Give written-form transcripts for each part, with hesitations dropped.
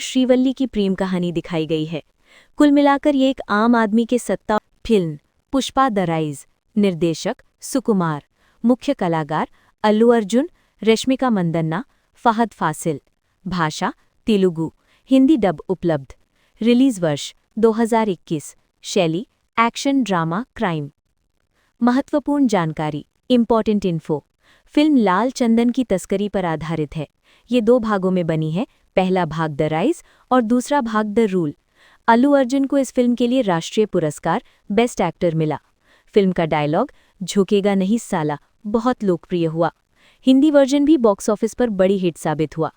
श्रीवल्ली की प्रेम कहानी दिखाई गई है। कुल मिलाकर ये एक आम आदमी के सत्ता फिल्म पुष्पा द राइज। निर्देशक सुकुमार, मुख्य कलाकार अल्लू अर्जुन, रश्मिका मंदन्ना, फहद फासिल। भाषा तेलुगु, हिंदी डब उपलब्ध। रिलीज वर्ष 2021। शैली एक्शन ड्रामा क्राइम। महत्वपूर्ण जानकारी, इम्पॉर्टेंट इन्फो। फिल्म लाल चंदन की तस्करी पर आधारित है। ये 2 भागों में बनी है, पहला भाग द राइज और दूसरा भाग द रूल। अल्लू अर्जुन को इस फिल्म के लिए राष्ट्रीय पुरस्कार बेस्ट एक्टर मिला। फिल्म का डायलॉग झुकेगा नहीं साला बहुत लोकप्रिय हुआ। हिंदी वर्जन भी बॉक्स ऑफिस पर बड़ी हिट साबित हुआ।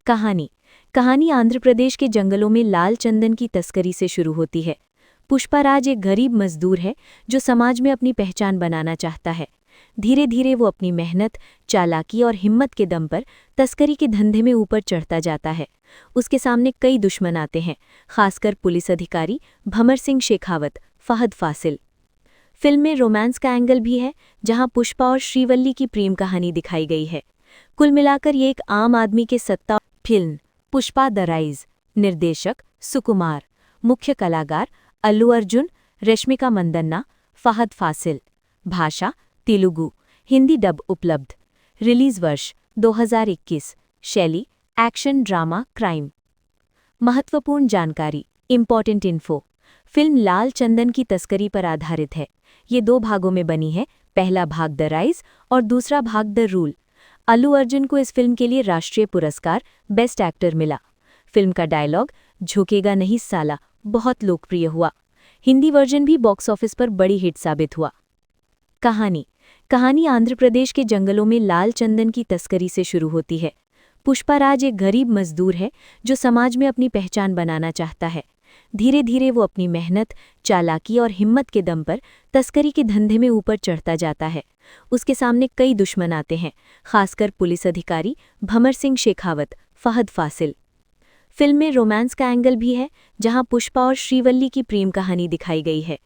कहानी आंध्र प्रदेश के जंगलों में लाल चंदन की तस्करी से शुरू होती है। पुष्पाराज एक गरीब मजदूर है जो समाज में अपनी पहचान बनाना चाहता है। धीरे धीरे वो अपनी मेहनत, चालाकी और हिम्मत के दम पर तस्करी के धंधे में ऊपर चढ़ता जाता है। उसके सामने कई दुश्मन आते हैं, खासकर पुलिस अधिकारी भमर सिंह शेखावत, फहद फासिल। फिल्म में रोमांस का एंगल भी है, जहां पुष्पा और श्रीवल्ली की प्रेम कहानी दिखाई गई है। कुल मिलाकर ये एक आम आदमी के सत्ता फिल्म पुष्पा द राइज। निर्देशक सुकुमार, मुख्य कलाकार अल्लू अर्जुन, रश्मिका मंदन्ना, फहद फासिल। भाषा तेलुगु, हिंदी डब उपलब्ध। रिलीज वर्ष 2021। शैली एक्शन ड्रामा क्राइम। महत्वपूर्ण जानकारी, इम्पॉर्टेंट इन्फो। फिल्म लाल चंदन की तस्करी पर आधारित है। ये 2 भागों में बनी है, पहला भाग द राइज और दूसरा भाग द रूल। अल्लू अर्जुन को इस फिल्म के लिए राष्ट्रीय पुरस्कार बेस्ट एक्टर मिला। फिल्म का डायलॉग झुकेगा नहीं साला बहुत लोकप्रिय हुआ। हिंदी वर्जन भी बॉक्स ऑफिस पर बड़ी हिट साबित हुआ। कहानी आंध्र प्रदेश के जंगलों में लाल चंदन की तस्करी से शुरू होती है। पुष्पाराज एक गरीब मजदूर है जो समाज में अपनी पहचान बनाना चाहता है। धीरे धीरे वो अपनी मेहनत, चालाकी और हिम्मत के दम पर तस्करी के धंधे में ऊपर चढ़ता जाता है। उसके सामने कई दुश्मन आते हैं, खासकर पुलिस अधिकारी भमर सिंह शेखावत, फहद फासिल। फिल्म में रोमांस का एंगल भी है, जहां पुष्पा और श्रीवल्ली की प्रेम कहानी दिखाई गई है।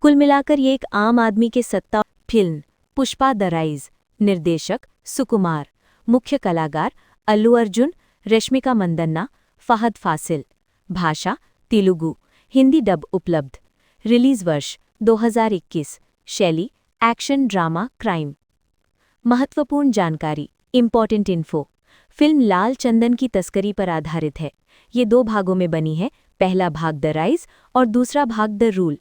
कुल मिलाकर ये एक आम आदमी के सत्ता फिल्म पुष्पा द राइज। निर्देशक सुकुमार, मुख्य कलाकार अल्लू अर्जुन, रश्मिका मंदन्ना, फहद फासिल। भाषा तेलुगु, हिंदी डब उपलब्ध। रिलीज वर्ष 2021। शैली एक्शन ड्रामा क्राइम। महत्वपूर्ण जानकारी, इम्पॉर्टेंट इन्फो। फिल्म लाल चंदन की तस्करी पर आधारित है। ये 2 भागों में बनी है, पहला भाग द राइज और दूसरा भाग द रूल।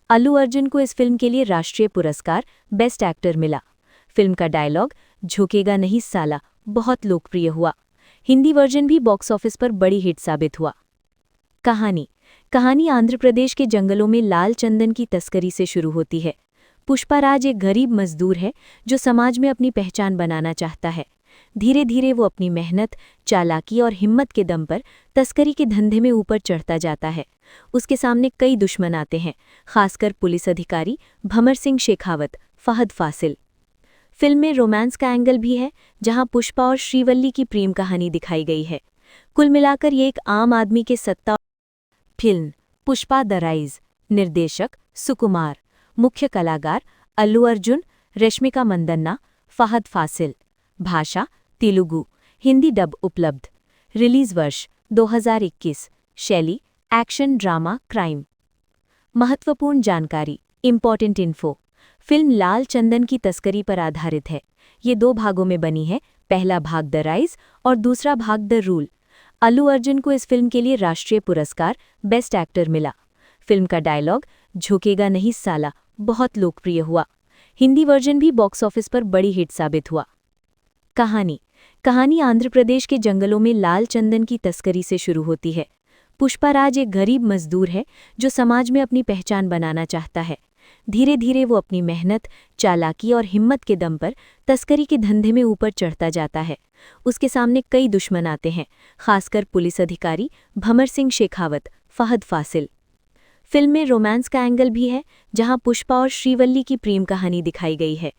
अल्लू अर्जुन को इस फिल्म के लिए राष्ट्रीय पुरस्कार बेस्ट एक्टर मिला। फिल्म का डायलॉग झुकेगा नहीं साला बहुत लोकप्रिय हुआ। हिंदी वर्जन भी बॉक्स ऑफिस पर बड़ी हिट साबित हुआ। कहानी आंध्र प्रदेश के जंगलों में लाल चंदन की तस्करी से शुरू होती है। पुष्पाराज एक गरीब मजदूर है जो समाज में अपनी पहचान बनाना चाहता है। धीरे धीरे वो अपनी मेहनत, चालाकी और हिम्मत के दम पर तस्करी के धंधे में ऊपर चढ़ता जाता है। उसके सामने कई दुश्मन आते हैं, खासकर पुलिस अधिकारी भमर सिंह शेखावत, फहद फासिल। फिल्म में रोमांस का एंगल भी है, जहां पुष्पा और श्रीवल्ली की प्रेम कहानी दिखाई गई है। कुल मिलाकर ये एक आम आदमी के सत्ता फिल्म पुष्पा द राइज। निर्देशक सुकुमार, मुख्य कलाकार अल्लू अर्जुन, रश्मिका मंदन्ना, फहद फासिल। भाषा तेलुगु, हिंदी डब उपलब्ध। रिलीज वर्ष 2021। शैली एक्शन ड्रामा क्राइम। महत्वपूर्ण जानकारी, इम्पॉर्टेंट इन्फो। फिल्म लाल चंदन की तस्करी पर आधारित है। ये 2 भागों में बनी है, पहला भाग द राइज और दूसरा भाग द रूल। अल्लू अर्जुन को इस फिल्म के लिए राष्ट्रीय पुरस्कार बेस्ट एक्टर मिला। फिल्म का डायलॉग झुकेगा नहीं साला बहुत लोकप्रिय हुआ। हिंदी वर्जन भी बॉक्स ऑफिस पर बड़ी हिट साबित हुआ। कहानी आंध्र प्रदेश के जंगलों में लाल चंदन की तस्करी से शुरू होती है। पुष्पाराज एक गरीब मजदूर है जो समाज में अपनी पहचान बनाना चाहता है। धीरे धीरे वो अपनी मेहनत, चालाकी और हिम्मत के दम पर तस्करी के धंधे में ऊपर चढ़ता जाता है। उसके सामने कई दुश्मन आते हैं, खासकर पुलिस अधिकारी भमर सिंह शेखावत, फहद फासिल। फिल्म में रोमांस का एंगल भी है, जहां पुष्पा और श्रीवल्ली की प्रेम कहानी दिखाई गई है।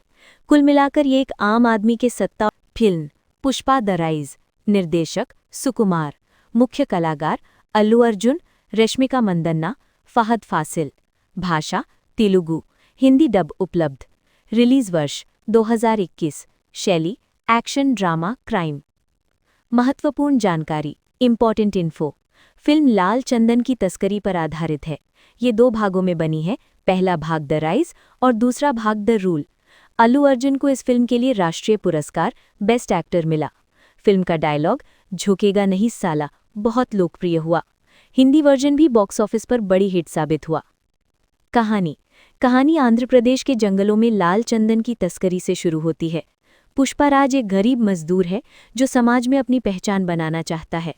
कुल मिलाकर ये एक आम आदमी के सत्ता फिल्म पुष्पा द राइज। निर्देशक सुकुमार, मुख्य कलाकार अल्लू अर्जुन, रश्मिका मंदन्ना, फहद फासिल। भाषा तेलुगु, हिंदी डब उपलब्ध। रिलीज वर्ष 2021। शैली एक्शन ड्रामा क्राइम। महत्वपूर्ण जानकारी, इम्पॉर्टेंट इन्फो। फिल्म लाल चंदन की तस्करी पर आधारित है। ये 2 भागों में बनी है। पहला भाग द राइज और दूसरा भाग द रूल। अल्लू अर्जुन को इस फिल्म के लिए राष्ट्रीय पुरस्कार बेस्ट एक्टर मिला। फिल्म का डायलॉग झुकेगा नहीं साला बहुत लोकप्रिय हुआ। हिंदी वर्जन भी बॉक्स ऑफिस पर बड़ी हिट साबित हुआ। कहानी आंध्र प्रदेश के जंगलों में लाल चंदन की तस्करी से शुरू होती है। पुष्पाराज एक गरीब मजदूर है जो समाज में अपनी पहचान बनाना चाहता है।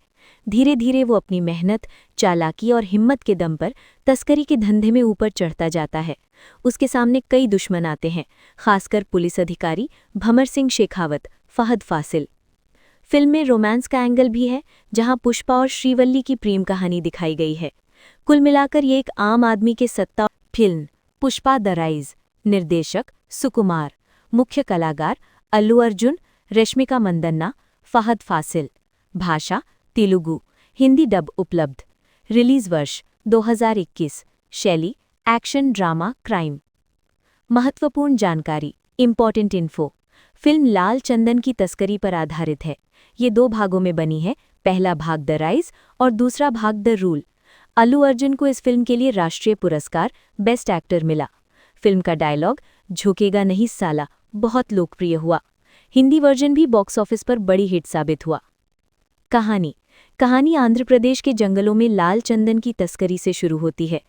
धीरे धीरे वो अपनी मेहनत, चालाकी और हिम्मत के दम पर तस्करी के धंधे में ऊपर चढ़ता जाता है। उसके सामने कई दुश्मन आते हैं, खासकर पुलिस अधिकारी भमर सिंह शेखावत, फहद फासिल। फिल्म में रोमांस का एंगल भी है, जहां पुष्पा और श्रीवल्ली की प्रेम कहानी दिखाई गई है। कुल मिलाकर ये एक आम आदमी के सत्ता फिल्म पुष्पा द राइज। निर्देशक सुकुमार, मुख्य कलाकार अल्लू अर्जुन, रश्मिका मंदन्ना, फहद फासिल। भाषा तेलुगु, हिंदी डब उपलब्ध। रिलीज वर्ष 2021। शैली एक्शन ड्रामा क्राइम। महत्वपूर्ण जानकारी इम्पॉर्टेंट इन्फो। फिल्म लाल चंदन की तस्करी पर आधारित है। ये 2 भागों में बनी है। पहला भाग द राइज और दूसरा भाग द रूल। अल्लू अर्जुन को इस फिल्म के लिए राष्ट्रीय पुरस्कार बेस्ट एक्टर मिला। फिल्म का डायलॉग झुकेगा नहीं साला बहुत लोकप्रिय हुआ। हिंदी वर्जन भी बॉक्स ऑफिस पर बड़ी हिट साबित हुआ। कहानी आंध्र प्रदेश के जंगलों में लाल चंदन की तस्करी से शुरू होती है।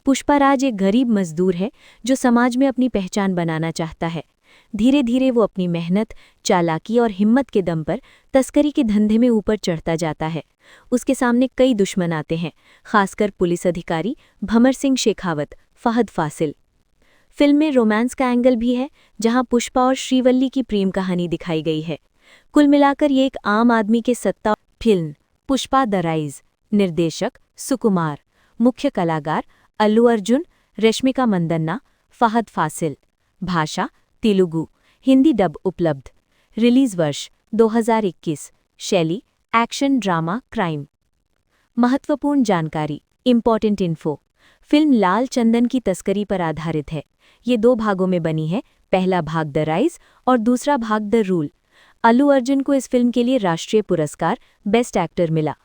पुष्पाराज एक गरीब मजदूर है जो समाज में अपनी पहचान बनाना चाहता है। धीरे धीरे वो अपनी मेहनत, चालाकी और हिम्मत के दम पर तस्करी के धंधे में ऊपर चढ़ता जाता है। उसके सामने कई दुश्मन आते हैं, खासकर पुलिस अधिकारी भमर सिंह शेखावत, फहद फासिल। फिल्म में रोमांस का एंगल भी है, जहां पुष्पा और श्रीवल्ली की प्रेम कहानी दिखाई गई है। कुल मिलाकर ये एक आम आदमी के सत्ता फिल्म पुष्पा द राइज। निर्देशक सुकुमार, मुख्य कलाकार अल्लू अर्जुन, रश्मिका मंदन्ना, फहद फासिल। भाषा तेलुगु, हिंदी डब उपलब्ध। रिलीज वर्ष 2021। शैली एक्शन ड्रामा क्राइम। महत्वपूर्ण जानकारी इम्पॉर्टेंट इन्फो। फिल्म लाल चंदन की तस्करी पर आधारित है। ये 2 भागों में बनी है। पहला भाग द राइज और दूसरा भाग द रूल। अल्लू अर्जुन को इस फिल्म के लिए राष्ट्रीय पुरस्कार बेस्ट एक्टर मिला।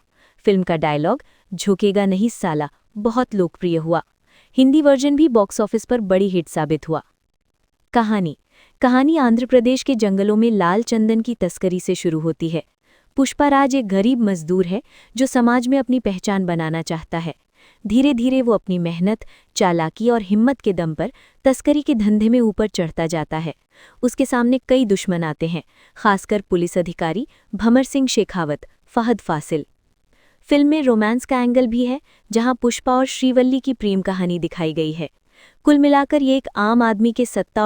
फिल्म का डायलॉग झुकेगा नहीं साला बहुत लोकप्रिय हुआ। हिंदी वर्जन भी बॉक्स ऑफिस पर बड़ी हिट साबित हुआ। कहानी आंध्र प्रदेश के जंगलों में लाल चंदन की तस्करी से शुरू होती है। पुष्पाराज एक गरीब मजदूर है जो समाज में अपनी पहचान बनाना चाहता है। धीरे धीरे वो अपनी मेहनत, चालाकी और हिम्मत के दम पर तस्करी के धंधे में ऊपर चढ़ता जाता है। उसके सामने कई दुश्मन आते हैं, खासकर पुलिस अधिकारी भमर सिंह शेखावत, फहद फासिल। फिल्म में रोमांस का एंगल भी है, जहां पुष्पा और श्रीवल्ली की प्रेम कहानी दिखाई गई है। कुल मिलाकर ये एक आम आदमी के सत्ता